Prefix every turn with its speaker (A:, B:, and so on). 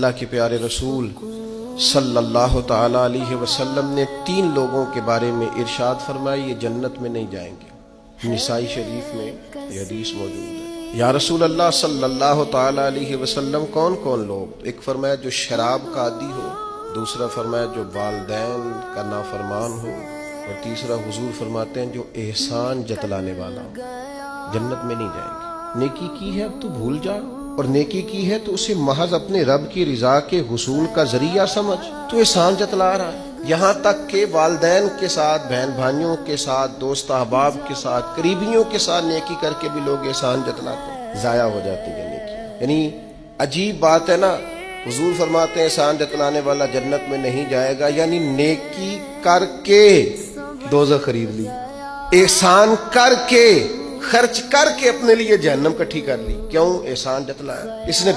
A: اللہ کے پیارے رسول صلی اللہ تعالیٰ علیہ وسلم نے 3 لوگوں کے بارے میں ارشاد فرمائی یہ جنت میں نہیں جائیں گے۔ نسائی شریف میں یہ حدیث موجود ہے۔ یا رسول اللہ صلی اللہ تعالیٰ علیہ وسلم کون کون لوگ؟ ایک فرمایا جو شراب کا عادی ہو، دوسرا فرمایا جو والدین کا نافرمان ہو، اور تیسرا حضور فرماتے ہیں جو احسان جتلانے والا ہو۔ جنت میں نہیں جائیں گے۔ نیکی کی ہے اب تو بھول جا، اور نیکی کی ہے تو اسے محض اپنے رب کی رضا کے حصول کا ذریعہ سمجھ۔ تو احسان جتلا رہا ہے، یہاں تک کہ والدین کے ساتھ، بہن بھائیوں کے ساتھ، دوست احباب کے ساتھ، قریبیوں کے ساتھ نیکی کر کے بھی لوگ احسان جتلاتے ہیں، ضائع ہو جاتی ہے نیکی۔ یعنی عجیب بات ہے نا، حضور فرماتے ہیں احسان جتلانے والا جنت میں نہیں جائے گا، یعنی نیکی کر کے دوزخ خرید لی، احسان کر کے، خرچ کر کے اپنے لیے جہنم کٹھی کر لی۔ کیوں؟ احسان جتلایا اس نے۔